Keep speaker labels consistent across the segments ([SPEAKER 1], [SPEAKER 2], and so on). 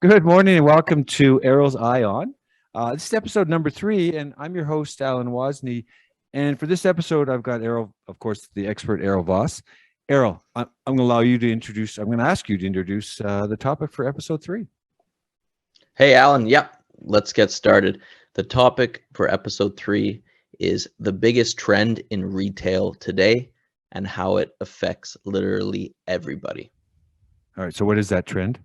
[SPEAKER 1] Good morning and welcome to Errol's Eye On. This is episode number 3, and I'm your host, Alan WAZNY. And for this episode, I've got Errol, of course, the expert Errol Vas. Errol, I'm going to allow you to introduce, I'm going to ask you to introduce the topic for episode 3.
[SPEAKER 2] Hey, Alan. Yep, let's get started. The topic for episode 3 is the biggest trend in retail today and how it affects literally everybody.
[SPEAKER 1] All right, so what is that trend?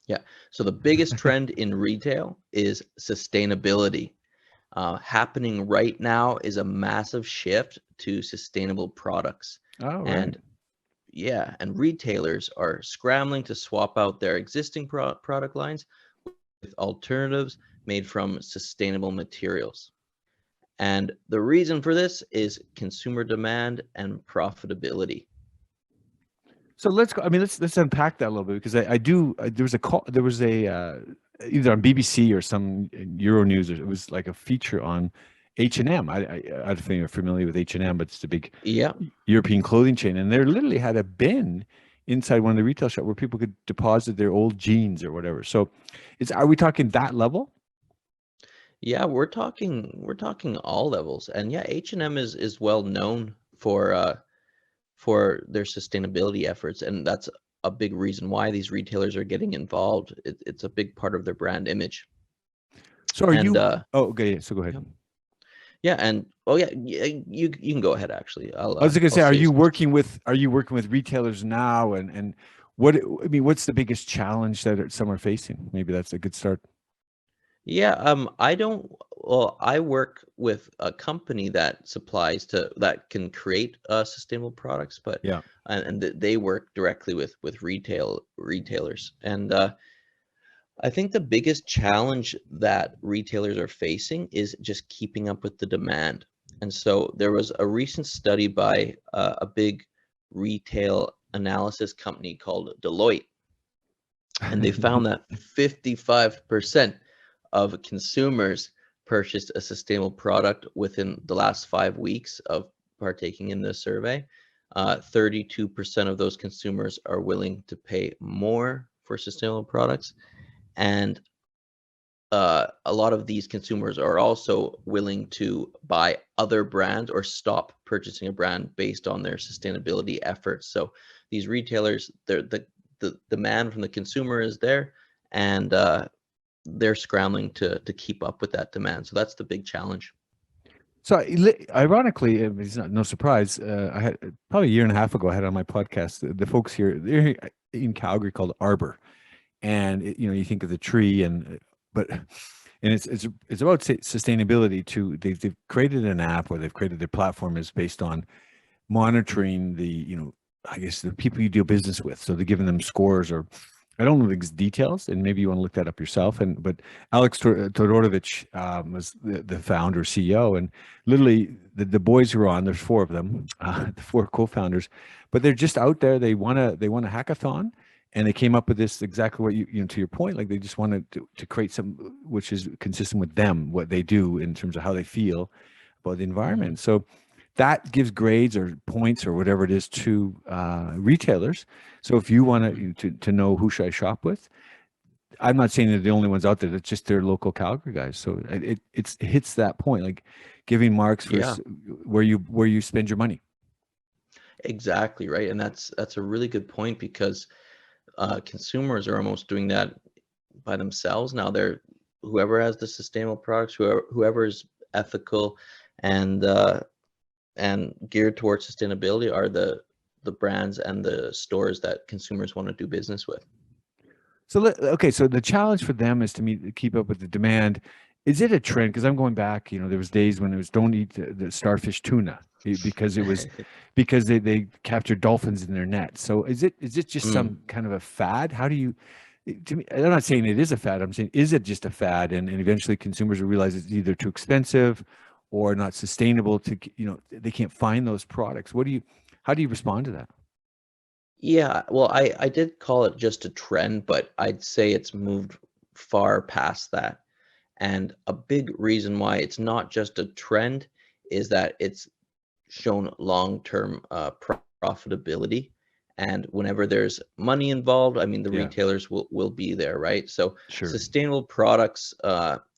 [SPEAKER 2] Yeah, so the biggest trend in retail is sustainability. Happening right now is a massive shift to sustainable products.
[SPEAKER 1] Oh, right.
[SPEAKER 2] And retailers are scrambling to swap out their existing product lines with alternatives made from sustainable materials. And the reason for this is consumer demand and profitability.
[SPEAKER 1] So let's go. I mean, let's unpack that a little bit because there was a call. There was a either on BBC or some Euronews. It was like a feature on H&M. I don't know if you're familiar with H&M, but it's the big European clothing chain, and they literally had a bin inside one of the retail shops where people could deposit their old jeans or whatever. So, are we talking that level?
[SPEAKER 2] Yeah, we're talking all levels, and yeah, H&M is well known for their sustainability efforts, and that's a big reason why these retailers are getting involved. It's a big part of their brand image.
[SPEAKER 1] So are you? Oh, okay. So go ahead.
[SPEAKER 2] Yeah, and you can go ahead. Actually,
[SPEAKER 1] I was going to say, are you working with retailers now, and what's the biggest challenge that some are facing? Maybe that's a good start.
[SPEAKER 2] Yeah, I work with a company that that can create sustainable products, but they work directly with retailers. And I think the biggest challenge that retailers are facing is just keeping up with the demand. And so there was a recent study by a big retail analysis company called Deloitte, and they found that 55% of consumers purchased a sustainable product within the last 5 weeks of partaking in the survey. 32% of those consumers are willing to pay more for sustainable products. And a lot of these consumers are also willing to buy other brands or stop purchasing a brand based on their sustainability efforts. So these retailers, the demand from the consumer is there, and they're scrambling to keep up with that demand. So that's the big challenge.
[SPEAKER 1] So ironically, it's no surprise. I had probably a year and a half ago, I had on my podcast the folks here, they're in Calgary, called Arbor, and you think of the tree, but it's about sustainability too. They've created an app, or they've created their platform is based on monitoring I guess the people you do business with. So they're giving them scores, or I don't know the details, and maybe you want to look that up yourself. But Alex Todorovic was the founder, CEO, and literally the boys who are on, there's 4 of them, the 4 co-founders, but they're just out there. They want a hackathon, and they came up with this, exactly what you to your point, like they just wanted to create some which is consistent with them, what they do in terms of how they feel about the environment. So that gives grades or points or whatever it is to retailers. So if you want to know who should I shop with, I'm not saying they're the only ones out there. That's just their local Calgary guys. So it hits that point, like giving marks for where you spend your money.
[SPEAKER 2] Exactly right, and that's a really good point, because consumers are almost doing that by themselves now. They're whoever has the sustainable products, whoever is ethical and geared towards sustainability are the brands and the stores that consumers want to do business with.
[SPEAKER 1] So so the challenge for them is to keep up with the demand. Is it a trend? Because I'm going back, there was days when it was don't eat the starfish tuna, because it was because they captured dolphins in their net. So is it just some kind of a fad? How do you? To me, I'm not saying it is a fad. I'm saying, is it just a fad, and eventually consumers will realize it's either too expensive or not sustainable they can't find those products. How do you respond to that?
[SPEAKER 2] Yeah, well, I did call it just a trend, but I'd say it's moved far past that. And a big reason why it's not just a trend is that it's shown long-term profitability. And whenever there's money involved, I mean, the
[SPEAKER 1] Yeah.
[SPEAKER 2] retailers will be there, right? So
[SPEAKER 1] Sure.
[SPEAKER 2] sustainable products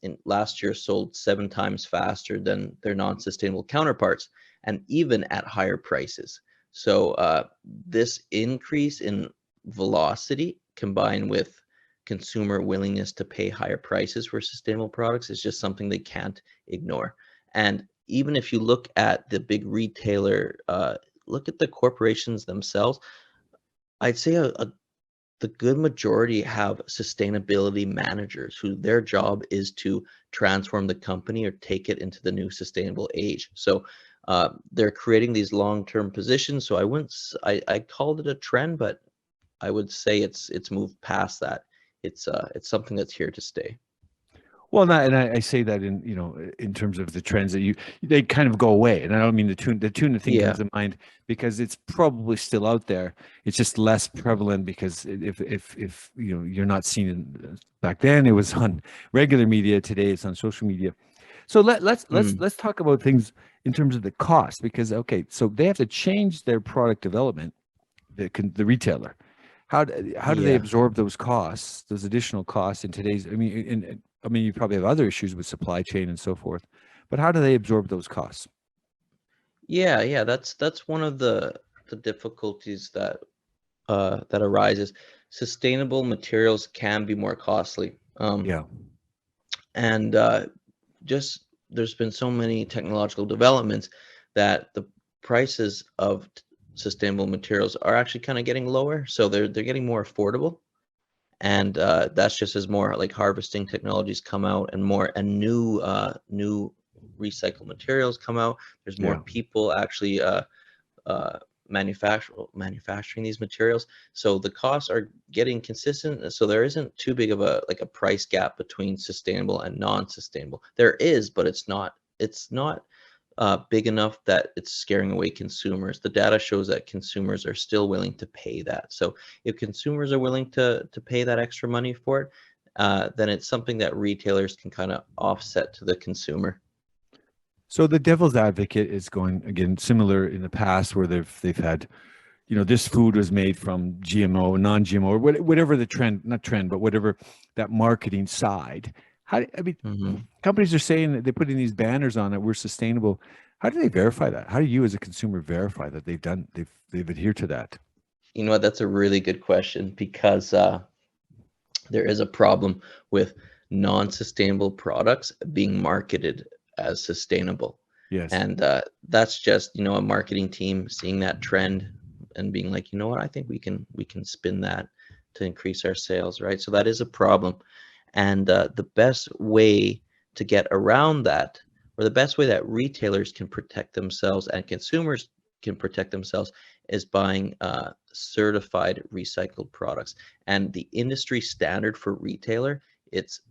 [SPEAKER 2] in last year sold 7 times faster than their non-sustainable counterparts, and even at higher prices. So this increase in velocity combined with consumer willingness to pay higher prices for sustainable products is just something they can't ignore. And even if you look at the big retailer, look at the corporations themselves, I'd say the good majority have sustainability managers who their job is to transform the company or take it into the new sustainable age. So they're creating these long-term positions. So I wouldn't, I called it a trend, but I would say it's moved past that. It's something that's here to stay.
[SPEAKER 1] Well, and I say that in, you know, in terms of the trends that they kind of go away, and I don't mean the tuna thing
[SPEAKER 2] Yeah.
[SPEAKER 1] comes to mind because it's probably still out there. It's just less prevalent because if you know, you're not seeing it back then, it was on regular media. Today it's on social media. So let's talk about things in terms of the cost, because okay, so they have to change their product development, the retailer. How do they
[SPEAKER 2] Yeah.
[SPEAKER 1] absorb those costs, those additional costs in today's? I mean, you probably have other issues with supply chain and so forth, but how do they absorb those costs?
[SPEAKER 2] Yeah, that's one of the difficulties that that arises. Sustainable materials can be more costly.
[SPEAKER 1] Yeah.
[SPEAKER 2] And just there's been so many technological developments that the prices of sustainable materials are actually kind of getting lower, so they're getting more affordable. And that's just as more like harvesting technologies come out and more and new recycled materials come out. There's more
[SPEAKER 1] Yeah.
[SPEAKER 2] people actually uh, manufacturing these materials, so the costs are getting consistent. So there isn't too big of a price gap between sustainable and non-sustainable. There is, but it's not big enough that it's scaring away consumers. The data shows that consumers are still willing to pay that. So if consumers are willing to pay that extra money for it, then it's something that retailers can kind of offset to the consumer.
[SPEAKER 1] So the devil's advocate is going again similar in the past where they've had, you know, this food was made from GMO, non-GMO, or whatever the trend, not trend, but whatever that marketing side. I mean,
[SPEAKER 2] Hmm.
[SPEAKER 1] companies are saying that they're putting these banners on that we're sustainable. How do they verify that? How do you as a consumer verify that they've adhered to that?
[SPEAKER 2] You know what? That's a really good question because there is a problem with non-sustainable products being marketed as sustainable.
[SPEAKER 1] Yes.
[SPEAKER 2] And that's just, a marketing team seeing that trend and being like, you know what, I think we can spin that to increase our sales, right? So that is a problem. And the best way to get around that, or the best way that retailers can protect themselves and consumers can protect themselves, is buying certified recycled products. And the industry standard for retailer, it's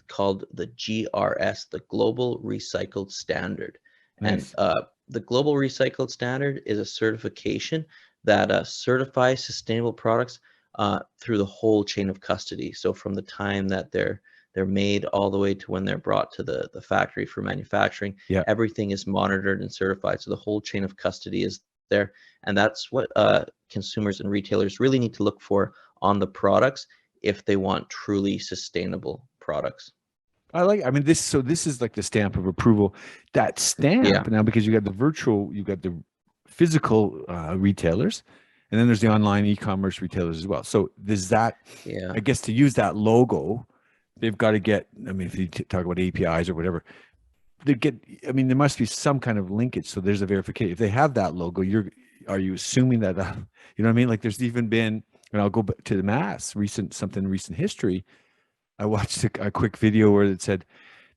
[SPEAKER 2] called the GRS, the Global Recycled Standard. And
[SPEAKER 1] Nice.
[SPEAKER 2] the Global Recycled Standard is a certification that certifies sustainable products through the whole chain of custody. So from the time that they're made all the way to when they're brought to the factory for manufacturing,
[SPEAKER 1] Yeah.
[SPEAKER 2] everything is monitored and certified. So the whole chain of custody is there. And that's what consumers and retailers really need to look for on the products if they want truly sustainable products.
[SPEAKER 1] I mean, this is like the stamp of approval. That
[SPEAKER 2] Yeah.
[SPEAKER 1] stamp now, because you got the physical retailers, and then there's the online e-commerce retailers as well. So there's that,
[SPEAKER 2] Yeah.
[SPEAKER 1] I guess, to use that logo, they've got to get, I mean, if you talk about APIs or whatever, I mean, there must be some kind of linkage. So there's a verification. If they have that logo, are you assuming that, you know what I mean? Like there's even been, and I'll go back to the recent history. I watched a quick video where it said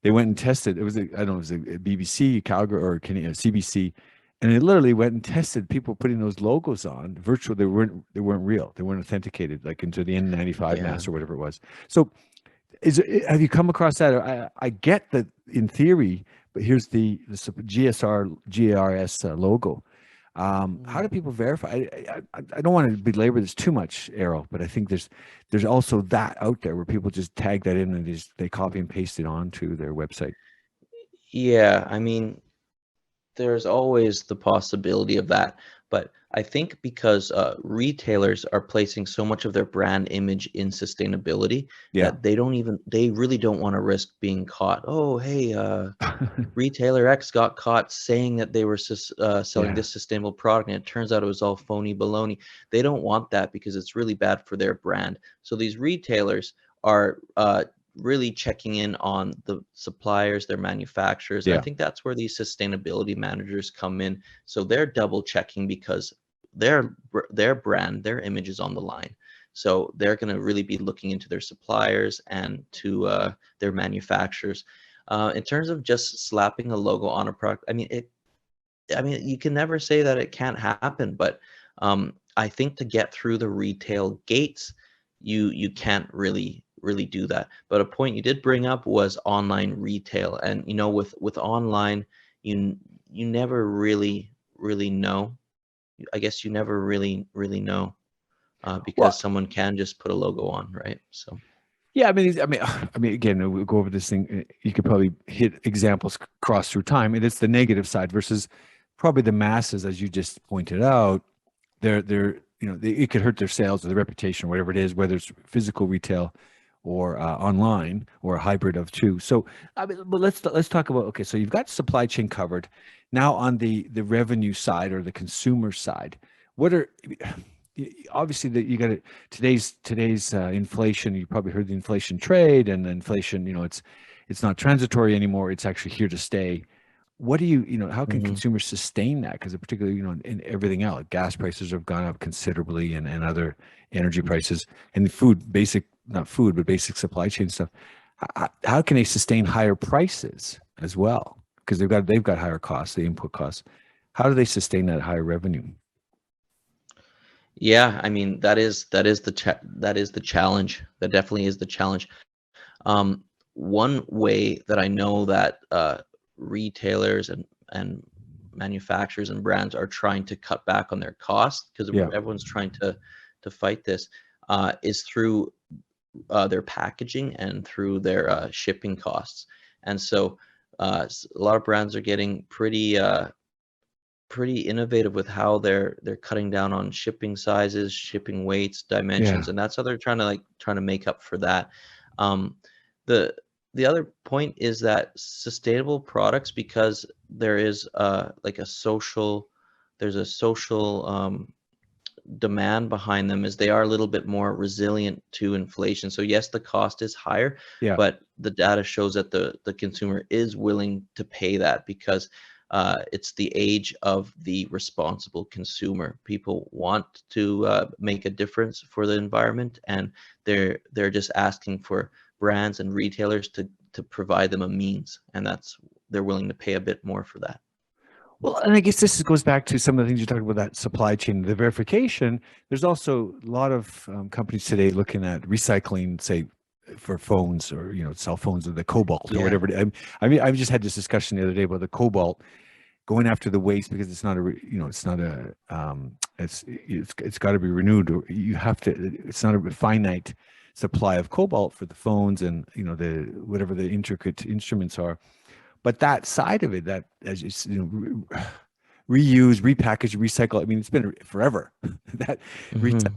[SPEAKER 1] they went and tested. It was I don't know, it was a BBC, Calgary, or CBC, and they literally went and tested people putting those logos on virtual. They weren't real. They weren't authenticated, like into the N95
[SPEAKER 2] Yeah.
[SPEAKER 1] mask or whatever it was. So, have you come across that? I get that in theory, but here's the GRS logo. How do people verify? I don't want to belabor this too much, Errol, but I think there's also that out there where people just tag that in and they copy and paste it onto their website.
[SPEAKER 2] Yeah. I mean, there's always the possibility of that. But I think because retailers are placing so much of their brand image in sustainability
[SPEAKER 1] Yeah.
[SPEAKER 2] that they really don't want to risk being caught. Oh, hey, retailer X got caught saying that they were selling
[SPEAKER 1] Yeah.
[SPEAKER 2] this sustainable product, and it turns out it was all phony baloney. They don't want that because it's really bad for their brand. So these retailers are really checking in on the suppliers, their manufacturers. And I
[SPEAKER 1] Yeah.
[SPEAKER 2] think that's where these sustainability managers come in. So they're double checking because their brand, their image is on the line. So they're going to really be looking into their suppliers and to their manufacturers. In terms of just slapping a logo on a product, I mean, you can never say that it can't happen, but I think to get through the retail gates, you can't really do that. But a point you did bring up was online retail, and with online, you never really know. I guess you never really know
[SPEAKER 1] Well,
[SPEAKER 2] because someone can just put a logo on, right? So.
[SPEAKER 1] yeah, I mean, again, we'll go over this thing. You could probably hit examples cross through time, and it's the negative side versus probably the masses, as you just pointed out. It could hurt their sales or their reputation or whatever it is, whether it's physical retail or online or a hybrid of two. So, I mean, but let's talk about, okay. So you've got supply chain covered. Now on the revenue side or the consumer side, what are obviously that you got to today's inflation. You probably heard the inflation trade and the inflation. It's not transitory anymore. It's actually here to stay. What do how can
[SPEAKER 2] Mhm.
[SPEAKER 1] consumers sustain that? Because particularly, in everything else, gas prices have gone up considerably and other energy prices and food, not food, but basic supply chain stuff. How can they sustain higher prices as well? Because they've got higher costs, the input costs. How do they sustain that higher revenue?
[SPEAKER 2] Yeah, I mean that is the challenge. That definitely is the challenge. Um, One way that I know that retailers and manufacturers and brands are trying to cut back on their costs because
[SPEAKER 1] Yeah.
[SPEAKER 2] everyone's trying to fight this is through their packaging and through their shipping costs. And so a lot of brands are getting pretty innovative with how they're cutting down on shipping sizes, shipping weights,
[SPEAKER 1] Yeah.
[SPEAKER 2] dimensions, and that's how they're trying to make up for that. Um, the the other point is that sustainable products, because there is like there's a social demand behind them, is they are a little bit more resilient to inflation. So yes, the cost is higher,
[SPEAKER 1] Yeah.
[SPEAKER 2] but the data shows that the consumer is willing to pay that because it's the age of the responsible consumer. People want to make a difference for the environment, and they're just asking for brands and retailers to provide them a means, and they're willing to pay a bit more for that.
[SPEAKER 1] Well, and I guess this goes back to some of the things you talked about, that supply chain, the verification. There's also a lot of companies today looking at recycling, say, for phones or cell phones or the cobalt or
[SPEAKER 2] Yeah.
[SPEAKER 1] whatever. I mean, I've just had this discussion the other day about the cobalt going after the waste because it's not it's not a it's got to be renewed. Or you have to. It's not a finite supply of cobalt for the phones and the whatever the intricate instruments are. But that side of it, that as reuse, repackage, recycle. I mean, it's been forever. that recycle.
[SPEAKER 2] Hmm.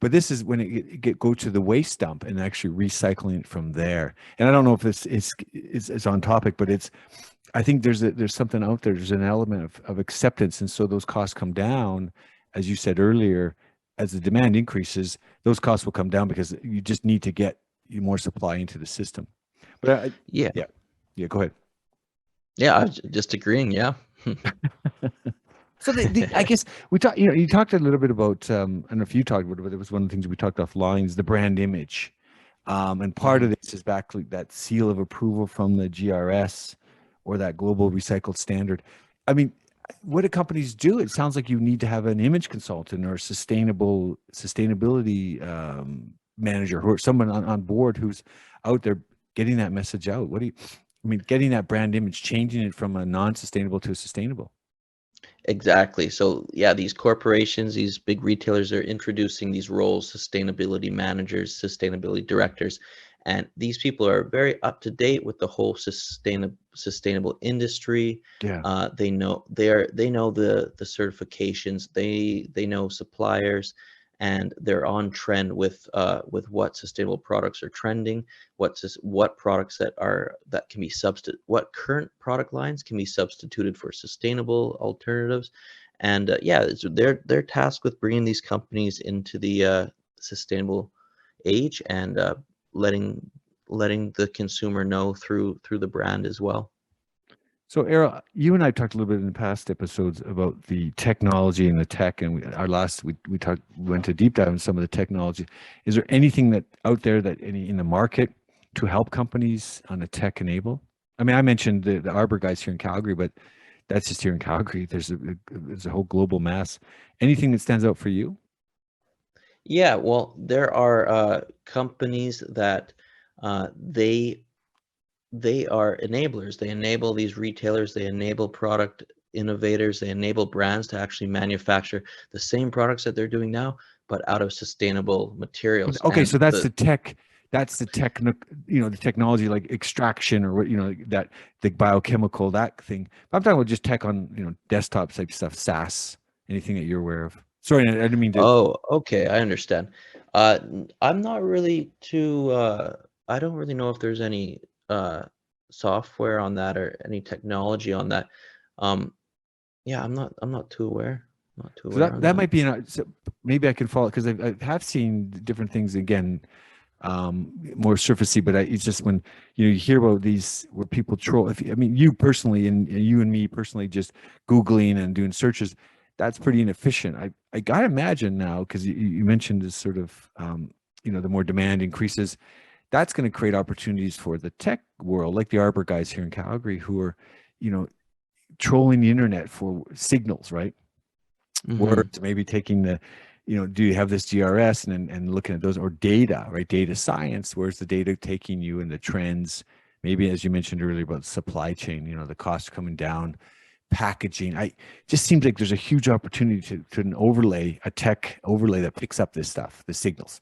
[SPEAKER 1] But this is when it go to the waste dump and actually recycling it from there. And I don't know if this is on topic, but I think there's something out there. There's an element of acceptance, and so those costs come down, as you said earlier. As the demand increases, those costs will come down because you just need to get more supply into the system. But
[SPEAKER 2] Yeah.
[SPEAKER 1] yeah, yeah. Go ahead.
[SPEAKER 2] Yeah, I was just agreeing. Yeah.
[SPEAKER 1] So I guess we talked. You talked a little bit about. I don't know if you talked about it, but it was one of the things we talked offline. Is the brand image, and part
[SPEAKER 2] Mhm.
[SPEAKER 1] of this is back to that seal of approval from the GRS, or that global recycled standard. I mean, what do companies do? It sounds like you need to have an image consultant or a sustainability manager, or someone on board who's out there getting that message out. Getting that brand image, changing it from a non-sustainable to a sustainable.
[SPEAKER 2] Exactly. So yeah, these corporations, these big retailers are introducing these roles, sustainability managers, sustainability directors, And these people are very up to date with the whole sustainable industry.
[SPEAKER 1] Yeah.
[SPEAKER 2] They know the certifications. They know suppliers, and they're on trend with what sustainable products are trending, what products that can be what current product lines can be substituted for sustainable alternatives. And they're tasked with bringing these companies into the sustainable age, and letting the consumer know through the brand as well.
[SPEAKER 1] So, Errol, you and I talked a little bit in the past episodes about the technology and the tech, and we went to deep dive on some of the technology. Is there anything that out there that in the market to help companies on a tech enable? I mean, I mentioned the Arbor guys here in Calgary, but that's just here in Calgary. There's a whole global mass. Anything that stands out for you?
[SPEAKER 2] Yeah, well, there are companies that they are enablers. They enable these retailers, they enable product innovators, they enable brands to actually manufacture the same products that they're doing now, but out of sustainable materials.
[SPEAKER 1] Okay,
[SPEAKER 2] And
[SPEAKER 1] so that's the tech. That's the the technology like extraction or what, that the biochemical, that thing. But I'm talking about just tech on, desktop type stuff, SaaS, anything that you're aware of. Sorry, I didn't mean to.
[SPEAKER 2] Oh, okay, I understand. I'm not really too. I don't really know if there's any software on that or any technology on that. Yeah, I'm not too aware. Not too
[SPEAKER 1] So
[SPEAKER 2] aware on
[SPEAKER 1] that
[SPEAKER 2] that.
[SPEAKER 1] might be so maybe I can follow because I have seen different things again, more surfacey, but it's just when you hear about these where people troll. You personally and you and me personally just Googling and doing searches, that's pretty inefficient. I gotta imagine now because you mentioned this sort of the more demand increases, that's going to create opportunities for the tech world, like the Arbor guys here in Calgary, who are trolling the internet for signals, right? Words, maybe taking the, do you have this GRS and looking at those, or data, right? Data science, where's the data taking you and the trends? Maybe as you mentioned earlier about supply chain, the cost coming down, packaging. Just seems like there's a huge opportunity to a tech overlay that picks up this stuff, the signals.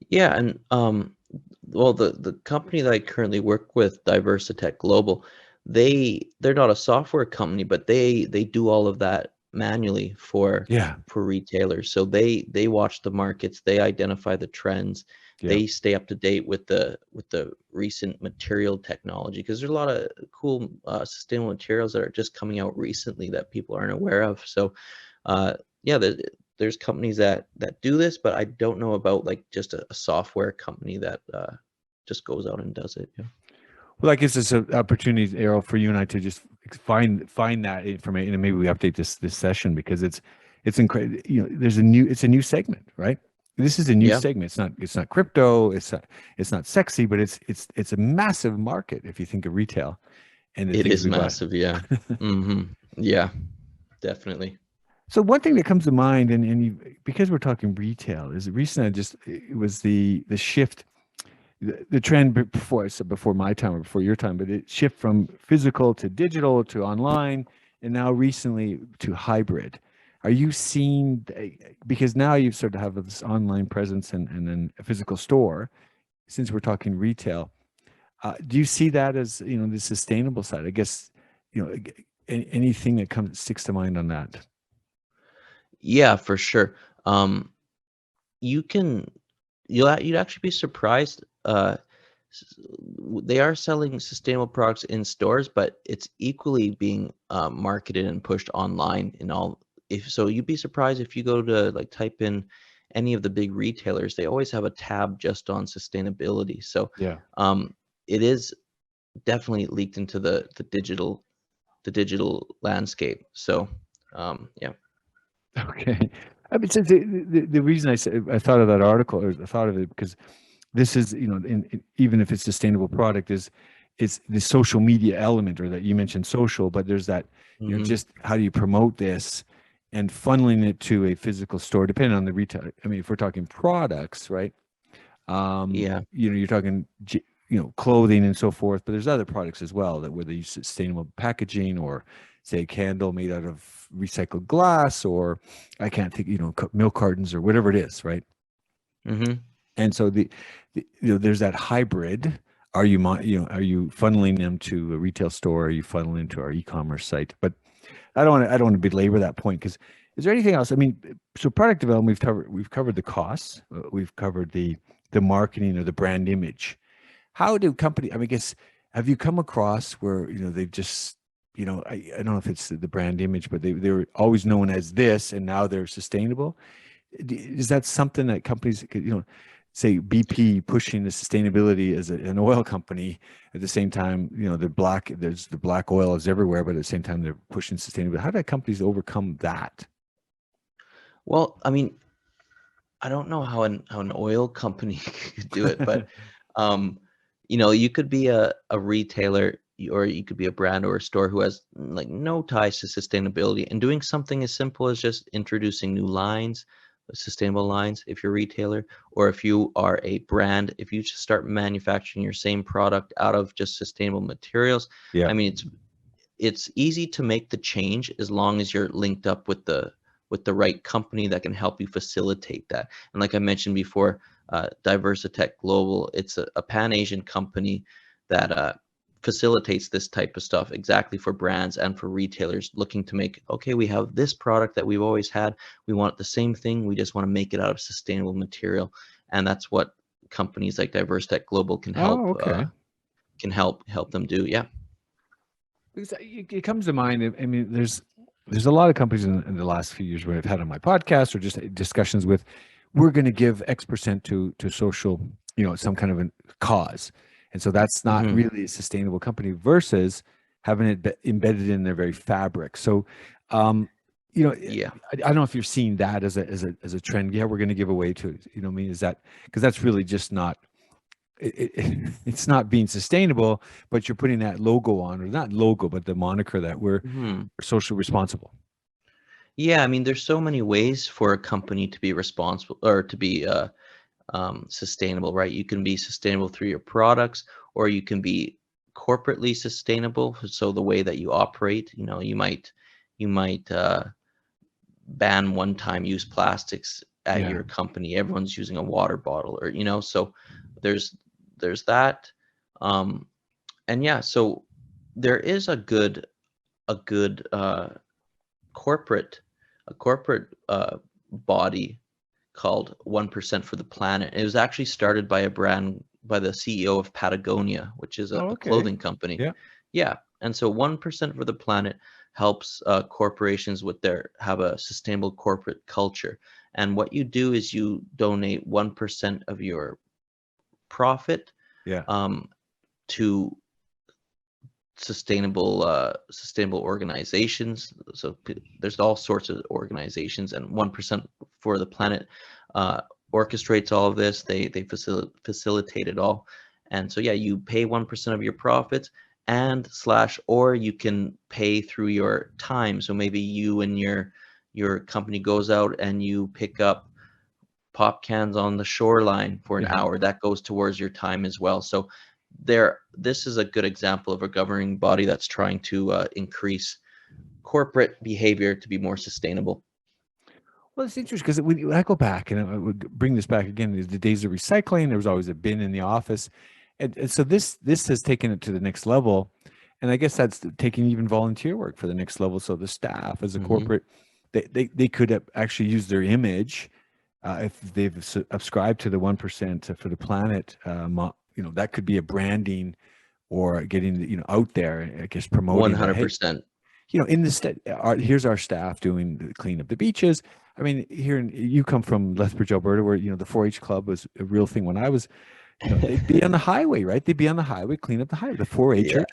[SPEAKER 2] Yeah, and well, the company that I currently work with, Diversitech Global, they're not a software company, but they do all of that manually for retailers. So they watch the markets, they identify the trends, they stay up to date with the recent material technology, because there's a lot of cool sustainable materials that are just coming out recently that people aren't aware of. So there's companies that do this, but I don't know about like just a software company that just goes out and does it. Yeah.
[SPEAKER 1] Well, I guess it's an opportunity, Errol, for you and I to just find that information, and maybe we update this session because it's incredible. It's a new segment, right? This is a new segment. It's not crypto. It's not sexy, but it's a massive market if you think of retail. And
[SPEAKER 2] it is massive. Yeah. Yeah, definitely.
[SPEAKER 1] So one thing that comes to mind, because we're talking retail, is recently it was the shift. The trend before my time or before your time, but it shift from physical to digital to online, and now recently to hybrid. Are you seeing, because now you sort of have this online presence and then a physical store, since we're talking retail, do you see that as, the sustainable side? I guess, anything that sticks to mind on that?
[SPEAKER 2] Yeah, for sure. You'd actually be surprised. They are selling sustainable products in stores, but it's equally being marketed and pushed online in all. So you'd be surprised if you go to like type in any of the big retailers, they always have a tab just on sustainability. So it is definitely leaked into the digital landscape. So yeah.
[SPEAKER 1] Okay. I mean, since the reason I thought of that article, or I thought of it because this is, even if it's sustainable product, it's the social media element, or that you mentioned social, but there's that, just how do you promote this and funneling it to a physical store, depending on the retail. I mean, if we're talking products, right? You're talking, clothing and so forth, but there's other products as well that where they use sustainable packaging, or say a candle made out of recycled glass, or I can't think, milk cartons or whatever it is, right? And so there's that hybrid. Are you are you funneling them to a retail store? Are you funneling to our e-commerce site? But I don't want to belabor that point, because is there anything else? I mean, so product development, we've covered the costs, we've covered the marketing or the brand image. How do company? I mean, I guess, have you come across where they've just I don't know if it's the brand image, but they were always known as this, and now they're sustainable. Is that something that companies could, say BP pushing the sustainability as an oil company, at the same time, there's the black oil is everywhere, but at the same time they're pushing sustainability. How do companies overcome that?
[SPEAKER 2] Well, I mean, I don't know how an oil company could do it, but you could be a retailer, or you could be a brand or a store who has like no ties to sustainability, and doing something as simple as just introducing new lines, sustainable lines if you're a retailer, or if you are a brand, if you just start manufacturing your same product out of just sustainable materials.
[SPEAKER 1] Yeah.
[SPEAKER 2] I mean, it's easy to make the change as long as you're linked up with the right company that can help you facilitate that. And like I mentioned before, Diversitech Global, it's a Pan-Asian company that facilitates this type of stuff exactly for brands and for retailers looking to make, okay, we have this product that we've always had. We want the same thing. We just want to make it out of sustainable material. And that's what companies like Diversitech Global can help,
[SPEAKER 1] Oh, okay.
[SPEAKER 2] Help them do. Yeah.
[SPEAKER 1] Because it comes to mind. I mean, there's a lot of companies in the last few years where I've had on my podcast or just discussions with, we're going to give X% to social, some kind of a cause. And so that's not really a sustainable company, versus having it embedded in their very fabric. So,
[SPEAKER 2] Yeah.
[SPEAKER 1] I don't know if you're seeing that as a trend. Yeah, we're going to give away to, what I mean, is that, because that's really just not, it's not being sustainable, but you're putting that logo on, or not logo, but the moniker that we're socially responsible.
[SPEAKER 2] Yeah, I mean, there's so many ways for a company to be responsible or to be sustainable, right? You can be sustainable through your products, or you can be corporately sustainable. So the way that you operate, you might ban one-time use plastics at your company. Everyone's using a water bottle, or so there's that. And yeah, so there is a good corporate body called 1% for the Planet. It was actually started by by the CEO of Patagonia, which is a clothing company.
[SPEAKER 1] Yeah.
[SPEAKER 2] Yeah. And so 1% for the Planet helps corporations have a sustainable corporate culture. And what you do is you donate 1% of your profit to sustainable organizations. So there's all sorts of organizations, and 1% for the Planet orchestrates all of this. They facilitate it all. And so yeah, you pay 1% of your profits, and or you can pay through your time. So maybe you and your company goes out and you pick up pop cans on the shoreline for an hour. That goes towards your time as well. So this is a good example of a governing body that's trying to increase corporate behavior to be more sustainable.
[SPEAKER 1] Well, it's interesting, because when I go back, and I would bring this back again, the days of recycling, there was always a bin in the office. And so this has taken it to the next level. And I guess that's taking even volunteer work for the next level. So the staff as a corporate, they could actually use their image, if they've subscribed to the 1% for the Planet. That could be a branding, or getting out there, I guess, promoting
[SPEAKER 2] 100%.
[SPEAKER 1] In the here's our staff doing clean up the beaches. I mean, you come from Lethbridge, Alberta, where the 4-H club was a real thing when I was. They'd be on the highway, right? They'd be on the highway, clean up the highway. The 4-Hers. Yeah.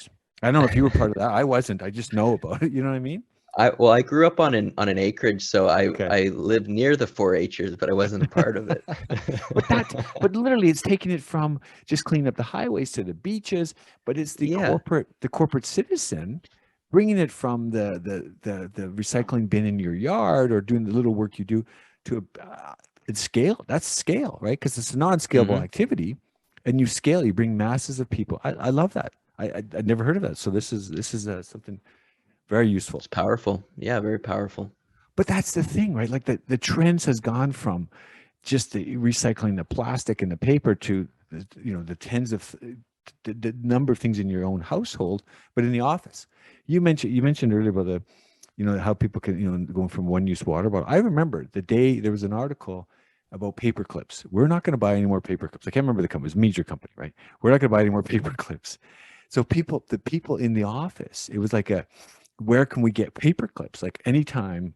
[SPEAKER 1] I don't know if you were part of that. I wasn't. I just know about it. You know what I mean?
[SPEAKER 2] I grew up on an acreage, so I lived near the 4-Hers, but I wasn't a part of it.
[SPEAKER 1] but literally, it's taking it from just cleaning up the highways to the beaches. But it's the corporate citizen bringing it from the recycling bin in your yard, or doing the little work you do to scale. That's scale, right? Because it's a non-scalable activity, and you scale. You bring masses of people. I love that. I'd never heard of that. So this is something very useful.
[SPEAKER 2] It's powerful. Yeah, very powerful.
[SPEAKER 1] But that's the thing, right? Like the trends has gone from just the recycling the plastic and the paper to, the tens of the number of things in your own household, but in the office. You mentioned earlier about the, how people can, going from one-use water bottle. I remember the day there was an article about paper clips. We're not going to buy any more paper clips. I can't remember the company. It was a major company, right? We're not going to buy any more paper clips. So the people in the office, it was like where can we get paper clips? Like anytime,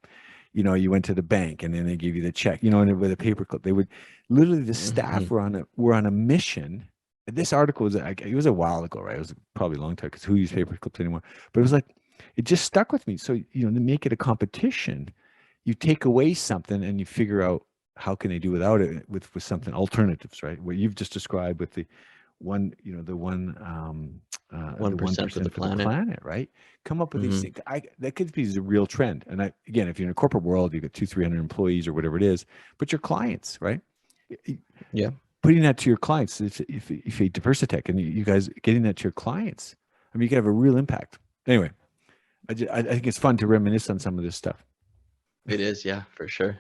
[SPEAKER 1] you went to the bank and then they give you the check, and with a paper clip, they would literally, the staff were on a mission. This article it was a while ago, right? It was probably a long time, because who uses paper clips anymore? But it was like, it just stuck with me. So, to make it a competition, you take away something and you figure out how can they do without it with something, alternatives, right? What you've just described with the one, the
[SPEAKER 2] 1% for the planet,
[SPEAKER 1] right? Come up with these things. That could be a real trend. And again, if you're in a corporate world, you got 200-300 employees or whatever it is, but your clients, right?
[SPEAKER 2] Yeah.
[SPEAKER 1] Putting that to your clients, if you Diversitech and you guys getting that to your clients, I mean, you can have a real impact. Anyway, I think it's fun to reminisce on some of this stuff.
[SPEAKER 2] It is, yeah, for sure.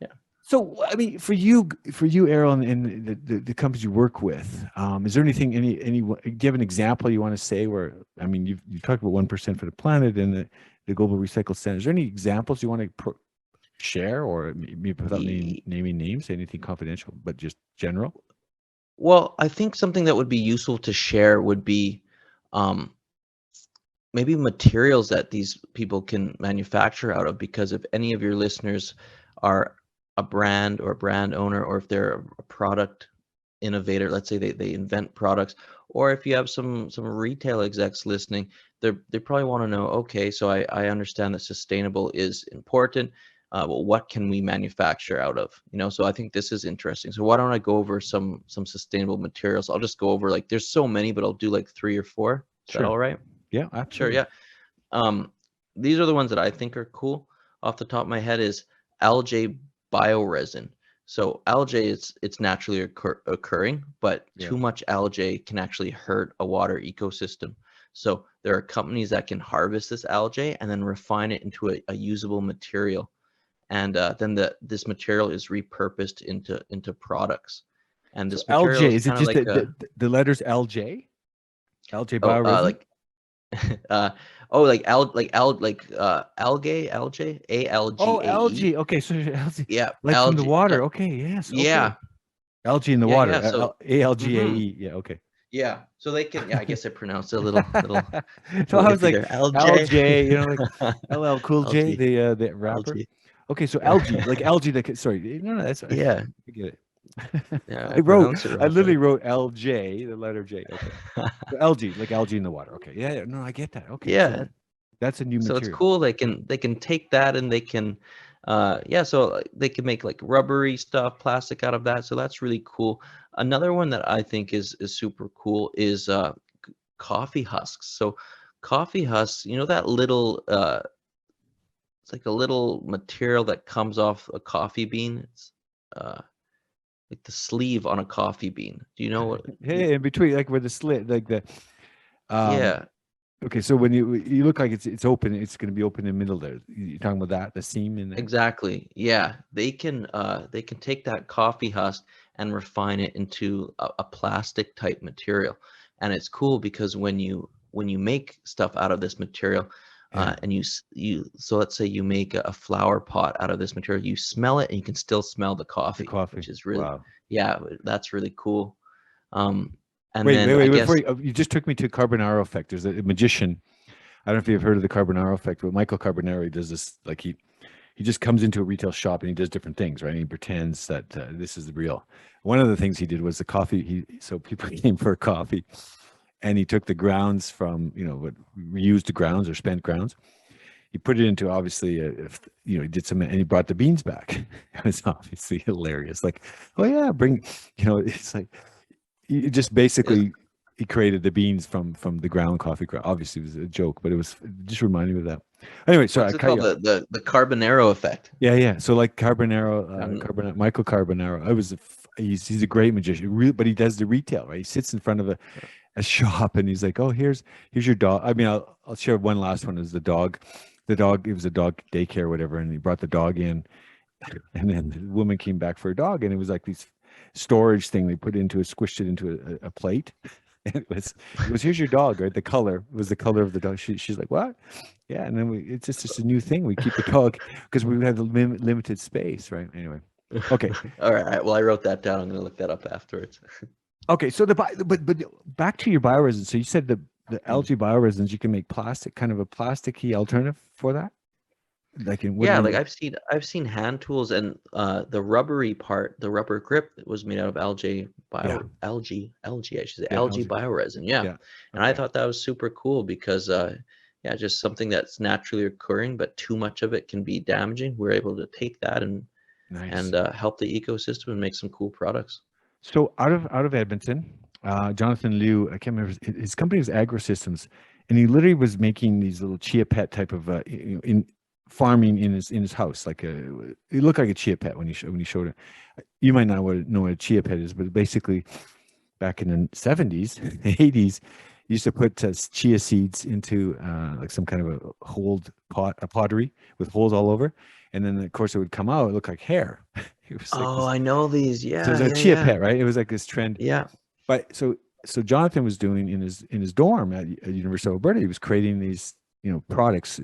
[SPEAKER 2] Yeah.
[SPEAKER 1] So, I mean, for you, Errol, and the companies you work with, is there anything, do you have an example you want to say where, I mean, you've talked about 1% for the planet and the Global Recycle Center. Is there any examples you want to share, or maybe without naming names, anything confidential, but just general?
[SPEAKER 2] Well, I think something that would be useful to share would be maybe materials that these people can manufacture out of, because if any of your listeners are a brand or a brand owner, or if they're a product innovator, let's say they invent products, or if you have some retail execs listening, they probably want to know, okay, so I understand that sustainable is important. Well, what can we manufacture out of? So I think this is interesting. So why don't I go over some sustainable materials? I'll just go over, like, there's so many, but I'll do like 3 or 4. Is that all right?
[SPEAKER 1] Yeah, absolutely.
[SPEAKER 2] Sure, yeah. These are the ones that I think are cool. Off the top of my head is algae bioresin. So algae, it's naturally occurring, but too much algae can actually hurt a water ecosystem. So there are companies that can harvest this algae and then refine it into a usable material. And then this material is repurposed into products. And this material
[SPEAKER 1] LJ, is it just like the letters LJ? LJ bioresin?
[SPEAKER 2] Like algae, ALGAE.
[SPEAKER 1] Oh, algae. Okay, so algae.
[SPEAKER 2] Yeah,
[SPEAKER 1] like
[SPEAKER 2] algae.
[SPEAKER 1] From the water. Okay, yes. Okay.
[SPEAKER 2] Yeah.
[SPEAKER 1] Algae in the water.
[SPEAKER 2] Yeah, so
[SPEAKER 1] ALGAE. Yeah, okay.
[SPEAKER 2] Yeah, so they can. Yeah, I guess I pronounced it a little.
[SPEAKER 1] So I was like LJ, like LL Cool J,
[SPEAKER 2] Algae.
[SPEAKER 1] the rapper.
[SPEAKER 2] Algae.
[SPEAKER 1] Okay, so algae, like algae. Sorry, no, that's
[SPEAKER 2] Yeah.
[SPEAKER 1] I get it.
[SPEAKER 2] Yeah,
[SPEAKER 1] I literally wrote LJ, the letter J. Okay, so algae, like algae in the water. Okay, yeah, no, I get that. Okay,
[SPEAKER 2] yeah,
[SPEAKER 1] so that's a new material.
[SPEAKER 2] So it's cool. They can take that and they can, so they can make like rubbery stuff, plastic out of that. So that's really cool. Another one that I think is super cool is coffee husks. So coffee husks, that little, it's like a little material that comes off a coffee bean. It's like the sleeve on a coffee bean. Do you know what?
[SPEAKER 1] Yeah, in between, like where the slit, like the.
[SPEAKER 2] Yeah.
[SPEAKER 1] Okay, so when you look like it's open, it's going to be open in the middle there. You're talking about that, the seam in there?
[SPEAKER 2] Exactly. Yeah, they can take that coffee husk and refine it into a plastic type material, and it's cool because when you make stuff out of this material, and so let's say you make a flower pot out of this material, you smell it and you can still smell the coffee, which is really that's really cool. And
[SPEAKER 1] wait,
[SPEAKER 2] then
[SPEAKER 1] before you just took me to Carbonaro effect. There's a magician. I don't know if you've heard of the Carbonaro effect, but Michael Carbonaro does this. Like he just comes into a retail shop and he does different things, right? And he pretends that this is the real. One of the things he did was the coffee. So people came for a coffee, and he took the grounds from what reused grounds or spent grounds. He put it into obviously he did some, and he brought the beans back. It was obviously hilarious. Like, oh yeah, bring it's like. He just basically he created the beans from the ground coffee. Obviously, it was a joke, but it just reminded me of that. Anyway, sorry,
[SPEAKER 2] what's it called? The Carbonaro effect.
[SPEAKER 1] Yeah. So like Carbonaro, Michael Carbonaro. He's a great magician, but he does the retail, right? He sits in front of a shop and he's like, oh, here's your dog. I mean, I'll share one last one. Is the dog. The dog. It was a dog daycare, or whatever, and he brought the dog in. And then the woman came back for her dog, and it was like these storage thing they put into it, squished it into a plate. And it was here's your dog, right? The color was the color of the dog. She's like, what? Yeah, and then it's just a new thing. We keep the dog because we have the limited space, right? Anyway, okay.
[SPEAKER 2] All right. Well, I wrote that down. I'm going to look that up afterwards.
[SPEAKER 1] Okay, so but back to your bioresin. So you said the algae bioresins, you can make plastic, kind of a plasticky alternative for that. Like in
[SPEAKER 2] Yeah, like I've seen hand tools, and the rubbery part, the rubber grip, was made out of algae I should say, algae bioresin. Yeah.
[SPEAKER 1] Yeah.
[SPEAKER 2] And I thought that was super cool because yeah, just something that's naturally occurring, but too much of it can be damaging. We're able to take that and help the ecosystem and make some cool products.
[SPEAKER 1] So out of Edmonton, Jonathan Liu, I can't remember, his company was AgroSystems, and he literally was making these little chia pet type of in farming in his house. Like it looked like a chia pet when he showed it. You might not know what a chia pet is, but basically back in the 70s, 80s, used to put chia seeds into like some kind of a pottery with holes all over, and then of course it would come out. It looked like hair. It was like
[SPEAKER 2] I know these. Yeah.
[SPEAKER 1] So it was a chia pet, right? It was like this trend.
[SPEAKER 2] Yeah.
[SPEAKER 1] But so Jonathan was doing in his dorm at University of Alberta. He was creating these products,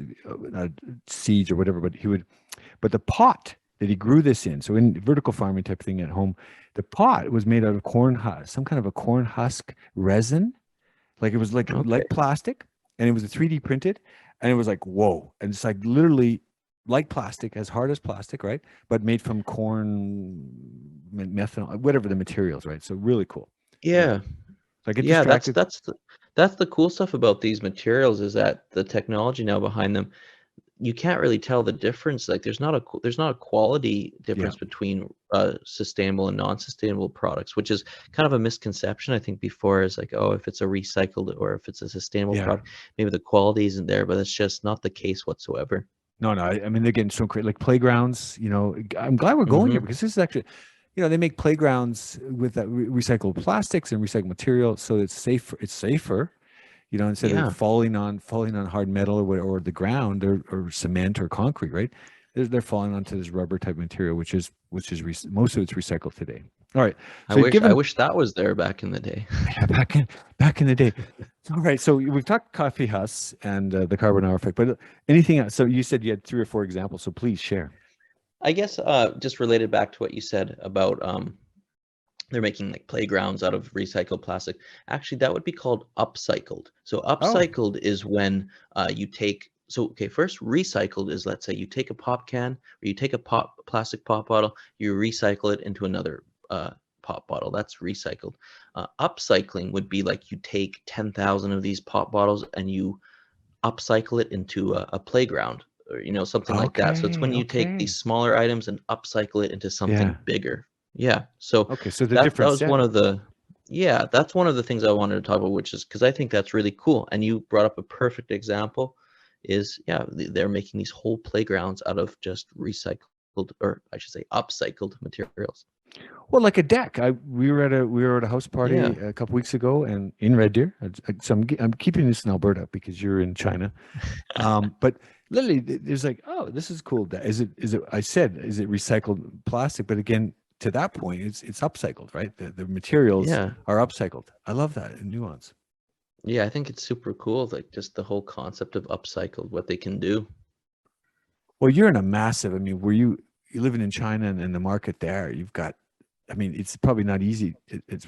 [SPEAKER 1] seeds or whatever. But the pot that he grew this in, so in vertical farming type thing at home, the pot was made out of corn husk, some kind of a corn husk resin. Like it was like plastic, and it was a 3D printed, and it was like, whoa. And it's like literally like plastic, as hard as plastic, right? But made from corn, methanol, whatever the materials, right? So really cool.
[SPEAKER 2] Yeah.
[SPEAKER 1] Like
[SPEAKER 2] that's the cool stuff about these materials, is that the technology now behind them, you can't really tell the difference. Like there's not a quality difference between sustainable and non-sustainable products, which is kind of a misconception. I think before is like, oh, if it's a recycled or if it's a sustainable product, maybe the quality isn't there, but it's just not the case whatsoever.
[SPEAKER 1] No, I mean, they're getting so great, like playgrounds, I'm glad we're going here because this is actually, they make playgrounds with that recycled plastics and recycled material. So it's safer, instead of falling on hard metal or the ground or cement or concrete, right? They're falling onto this rubber type material, which is most of it's recycled today. All right.
[SPEAKER 2] So I wish that was there back in the day.
[SPEAKER 1] Yeah, back in the day. All right. So we've talked coffee husks and the carbon hour effect, but anything else? So you said you had 3 or 4 examples. So please share.
[SPEAKER 2] I guess just related back to what you said about they're making like playgrounds out of recycled plastic. Actually, that would be called upcycled. So upcycled is when you take. So, okay, first recycled is, let's say you take a pop can or you take a plastic pop bottle, you recycle it into another pop bottle. That's recycled. Upcycling would be like you take 10,000 of these pop bottles and you upcycle it into a playground or something like that. So it's when you take these smaller items and upcycle it into something bigger. Yeah. So
[SPEAKER 1] so
[SPEAKER 2] that was one of the that's one of the things I wanted to talk about, which is because I think that's really cool. And you brought up a perfect example. Is they're making these whole playgrounds out of just recycled, or I should say upcycled materials.
[SPEAKER 1] Well, like a deck. We were at a house party a couple weeks ago, and in Red Deer. So I'm keeping this in Alberta because you're in China. But literally, there's like, oh, this is cool. Is it? I said, is it recycled plastic? But again, to that point, it's upcycled, right? The materials are upcycled. I love that nuance.
[SPEAKER 2] Yeah, I think it's super cool, like just the whole concept of upcycled, what they can do.
[SPEAKER 1] Well, you're in a massive, where you're living in China and the market there, you've got, it's probably not easy. It's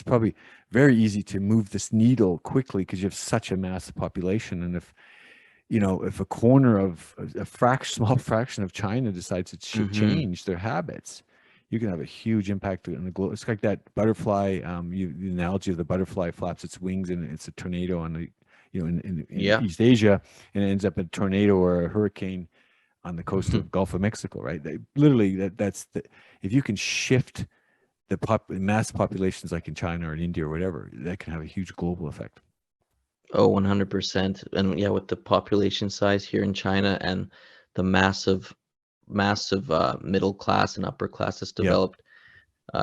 [SPEAKER 1] probably very easy to move this needle quickly because you have such a massive population. And if a corner of small fraction of China decides to change their habits, you can have a huge impact on the globe. It's like that butterfly, the analogy of the butterfly flaps its wings and it's a tornado on in East Asia, and it ends up a tornado or a hurricane on the coast of Gulf of Mexico, right? If you can shift the mass populations like in China or in India or whatever, that can have a huge global effect.
[SPEAKER 2] Oh, 100%. And with the population size here in China and the massive middle class and upper class that's developed,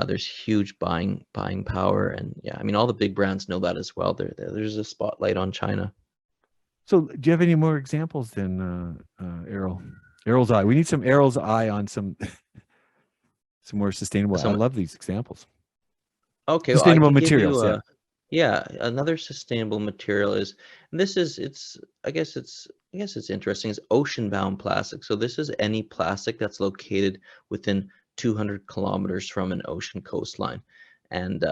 [SPEAKER 2] there's huge buying power, and all the big brands know that as well. There's a spotlight on China.
[SPEAKER 1] So do you have any more examples then, Errol? Errol's eye. We need some Errol's eye on some more sustainable. I
[SPEAKER 2] Some
[SPEAKER 1] love these examples.
[SPEAKER 2] Okay, well, I
[SPEAKER 1] Sustainable
[SPEAKER 2] can give
[SPEAKER 1] materials.
[SPEAKER 2] you
[SPEAKER 1] Yeah.
[SPEAKER 2] a yeah, another sustainable material is, and this is it's I guess it's interesting, is ocean-bound plastic. So this is any plastic that's located within 200 kilometers from an ocean coastline. And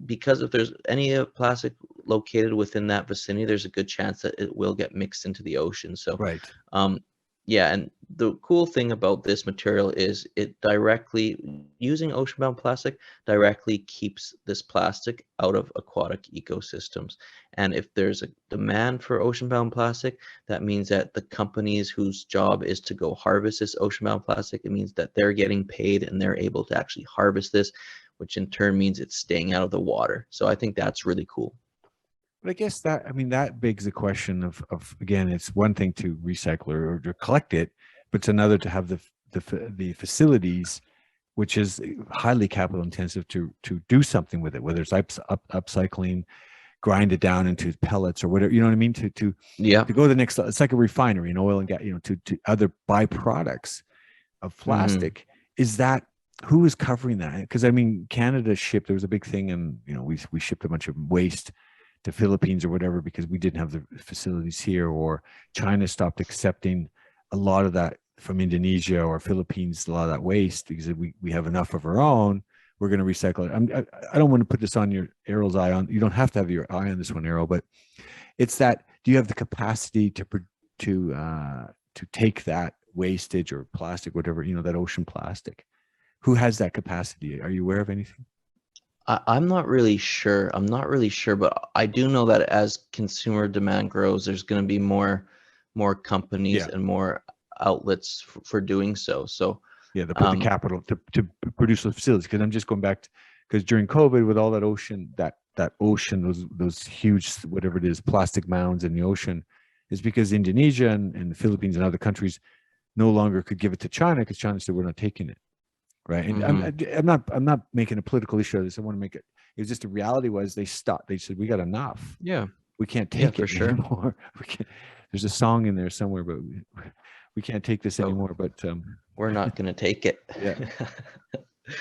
[SPEAKER 2] because if there's any plastic located within that vicinity, there's a good chance that it will get mixed into the ocean. So
[SPEAKER 1] Right.
[SPEAKER 2] um, yeah, and the cool thing about this material is it directly, using ocean-bound plastic directly keeps this plastic out of aquatic ecosystems. And if there's a demand for ocean-bound plastic, that means that the companies whose job is to go harvest this ocean-bound plastic, it means that they're getting paid and they're able to actually harvest this, which in turn means it's staying out of the water. So I think that's really cool.
[SPEAKER 1] But I guess that, I mean, that begs the question of again, it's one thing to recycle or to collect it, but it's another to have the facilities, which is highly capital intensive to do something with it, whether it's upcycling, grind it down into pellets or whatever, you know what I mean? To
[SPEAKER 2] Yeah.
[SPEAKER 1] go to the next, it's like a refinery in oil and gas, you know, to other byproducts of plastic. Is that, who is covering that? Because I mean, Canada shipped, there was a big thing, and you know, we shipped a bunch of waste to Philippines or whatever because we didn't have the facilities here, or China stopped accepting a lot of that from Indonesia or Philippines, a lot of that waste because we have enough of our own. We're going to recycle it. I don't want to put this on your Errol's eye on. You don't have to have your eye on this one, Errol, but it's that, do you have the capacity to take that wastage or plastic, whatever, you know, that ocean plastic? Who has that capacity? Are you aware of anything?
[SPEAKER 2] I'm not really sure. I'm not really sure, but I do know that as consumer demand grows, there's going to be more companies and more outlets for doing so. So
[SPEAKER 1] yeah, they put the capital to produce those facilities. Because I'm just going back because during COVID, with all that ocean, that ocean, those huge, whatever it is, plastic mounds in the ocean, is because Indonesia and the Philippines and other countries no longer could give it to China because China said, we're not taking it. Right. And I'm not making a political issue of this. I want to make it. It was just the reality was they stopped. They said, we got enough.
[SPEAKER 2] yeah,
[SPEAKER 1] We can't take
[SPEAKER 2] for
[SPEAKER 1] it
[SPEAKER 2] sure.
[SPEAKER 1] anymore. We can't, there's a song in there somewhere, but we can't take this anymore. But
[SPEAKER 2] we're not going to take it.
[SPEAKER 1] Yeah.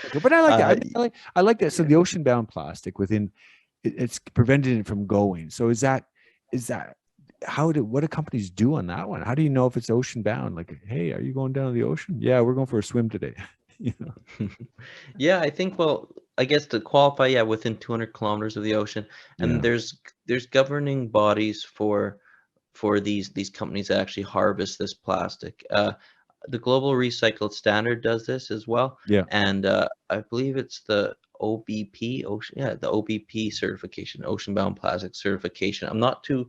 [SPEAKER 1] Okay, but I like that. I like that. So the ocean bound plastic within it's preventing it from going. So is that what do companies do on that one? How do you know if it's ocean bound? Like, hey, are you going down to the ocean? Yeah, we're going for a swim today. You know?
[SPEAKER 2] Yeah, I think, well, I guess to qualify, yeah, within 200 kilometers of the ocean, and there's governing bodies for these companies that actually harvest this plastic. The Global Recycled Standard does this as well.
[SPEAKER 1] Yeah.
[SPEAKER 2] And I believe it's the OBP, the OBP certification, Ocean Bound Plastic certification. I'm not too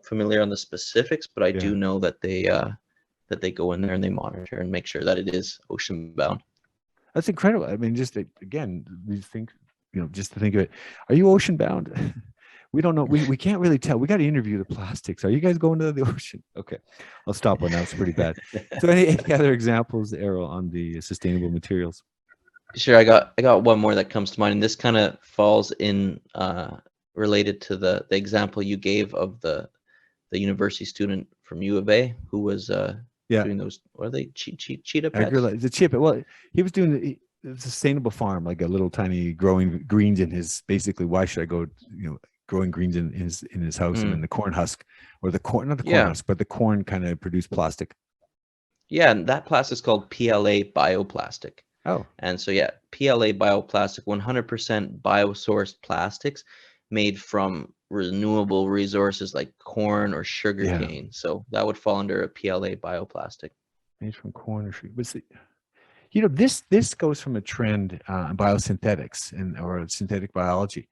[SPEAKER 2] familiar on the specifics, but I do know that they go in there and they monitor and make sure that it is ocean bound.
[SPEAKER 1] That's incredible. I mean, just again, these things, you know, just to think of it, are you ocean bound? We don't know. We can't really tell. We got to interview the plastics. Are you guys going to the ocean? Okay, I'll stop on that. It's pretty bad. So any other examples, Errol, on the sustainable materials?
[SPEAKER 2] Sure. I got one more that comes to mind, and this kind of falls in related to the example you gave of the university student from U of A who was doing those, what are they, cheetah pets?
[SPEAKER 1] The cheetah. Well, he was doing the sustainable farm, like a little tiny growing greens in his, basically, why should I go, you know, growing greens in his house, and then the corn husk, or the corn, not the corn husk, but the corn kind of produced plastic.
[SPEAKER 2] Yeah, and that plastic is called PLA bioplastic.
[SPEAKER 1] Oh.
[SPEAKER 2] And so yeah, PLA bioplastic, 100% biosourced plastics made from renewable resources like corn or sugarcane. So that would fall under a PLA bioplastic. Made from corn or sugar.
[SPEAKER 1] You know, this goes from a trend in biosynthetics or synthetic biology,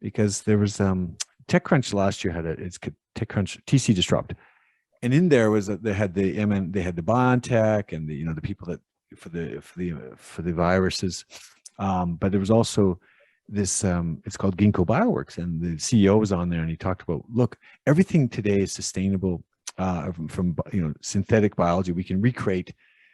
[SPEAKER 1] because there was TechCrunch last year had it's TechCrunch TC Disrupt, and in there was they had the BioNTech and the people that for the viruses, but there was also this it's called Ginkgo Bioworks, and the CEO was on there, and he talked about, look, everything today is sustainable from synthetic biology. We can recreate,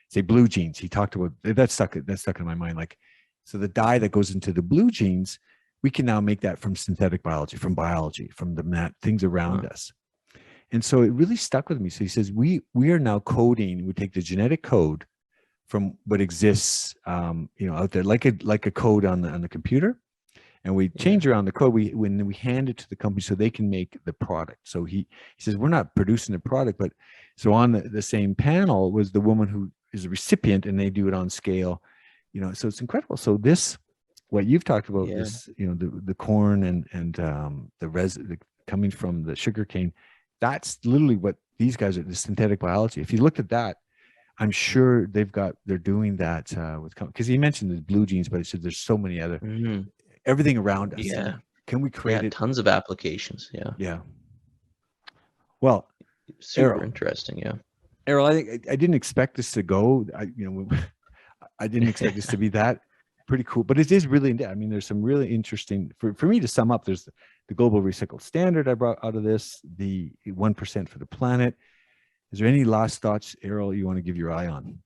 [SPEAKER 1] say, blue jeans. He talked about that stuck in my mind. Like, so the dye that goes into the blue jeans, we can now make that from synthetic biology, from the things around us. And so it really stuck with me. So he says, we are now coding, we take the genetic code from what exists, out there, like a code on the computer, and we change around the code. When we hand it to the company so they can make the product. So he says, we're not producing the product, but so on the same panel was the woman who is a recipient, and they do it on scale, so it's incredible. So this, what you've talked about, this, the corn and the resin coming from the sugar cane, that's literally what these guys are, the synthetic biology. If you looked at that, I'm sure they're doing that with, because he mentioned the blue jeans, but he said there's so many other, everything around us.
[SPEAKER 2] Yeah.
[SPEAKER 1] Can we create it?
[SPEAKER 2] Tons of applications. Yeah.
[SPEAKER 1] Yeah. Well,
[SPEAKER 2] super
[SPEAKER 1] Errol,
[SPEAKER 2] interesting. Yeah.
[SPEAKER 1] Errol, I didn't expect this to go. I didn't expect this to be that pretty cool, but it is really, I mean, there's some really interesting, for me to sum up, there's the global recycle standard I brought out of this, the 1% for the planet. Is there any last thoughts, Errol, you want to give your eye on?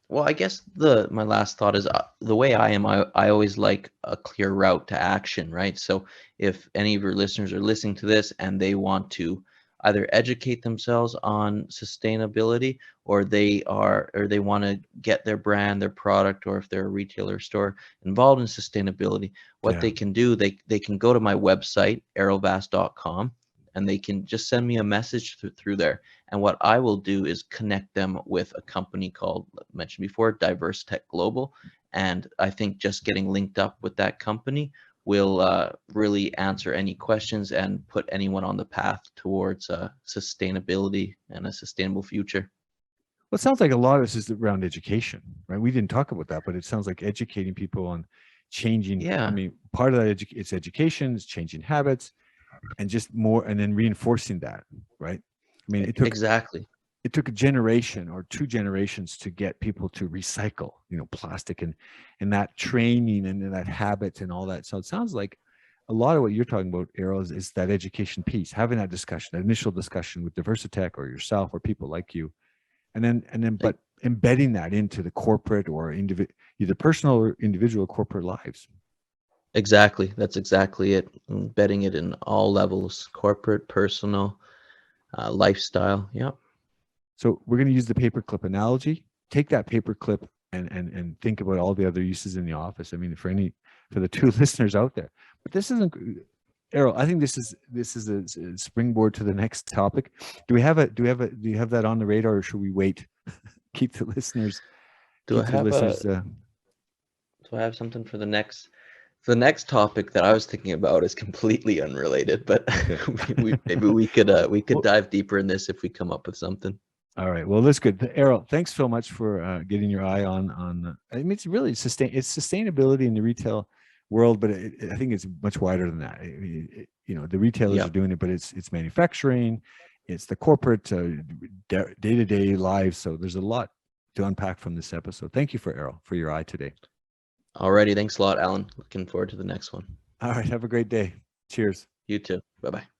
[SPEAKER 2] Well, I guess my last thought is the way I am, I always like a clear route to action, right? So if any of your listeners are listening to this and they want to either educate themselves on sustainability, or they want to get their brand, their product, or if they're a retailer store involved in sustainability, what they can do, they can go to my website, errolvas.com, and they can just send me a message through there. And what I will do is connect them with a company called, mentioned before, Diverse Tech Global. And I think just getting linked up with that company will really answer any questions and put anyone on the path towards sustainability and a sustainable future.
[SPEAKER 1] Well, it sounds like a lot of this is around education, right? We didn't talk about that, but it sounds like educating people on changing.
[SPEAKER 2] Yeah.
[SPEAKER 1] I mean, part of that it's education, it's changing habits, and just more, and then reinforcing that, right? I mean, it took a generation or 2 generations to get people to recycle, plastic, and that training and that habit and all that. So it sounds like a lot of what you're talking about, Errol, is that education piece, having that discussion, that initial discussion with Diversitech or yourself or people like you, and then, but embedding that into the corporate or either personal or individual corporate lives.
[SPEAKER 2] Exactly. That's exactly it. Embedding it in all levels, corporate, personal, lifestyle. Yeah.
[SPEAKER 1] So we're going to use the paperclip analogy. Take that paperclip and think about all the other uses in the office. I mean, for the 2 listeners out there, but this isn't, Errol, I think this is a springboard to the next topic. Do you have that on the radar, or should we wait? Keep the listeners.
[SPEAKER 2] Do I have something for the next? The next topic that I was thinking about is completely unrelated, but maybe we could dive deeper in this if we come up with something.
[SPEAKER 1] All right. Well, that's good. Errol, thanks so much for getting your eye on. I mean, it's really it's sustainability in the retail world, but I think it's much wider than that. The retailers are doing it, but it's manufacturing, it's the corporate day-to-day lives. So there's a lot to unpack from this episode. Thank you, Errol, for your eye today.
[SPEAKER 2] Alrighty, thanks a lot, Alan. Looking forward to the next one.
[SPEAKER 1] All right, have a great day. Cheers.
[SPEAKER 2] You too. Bye-bye.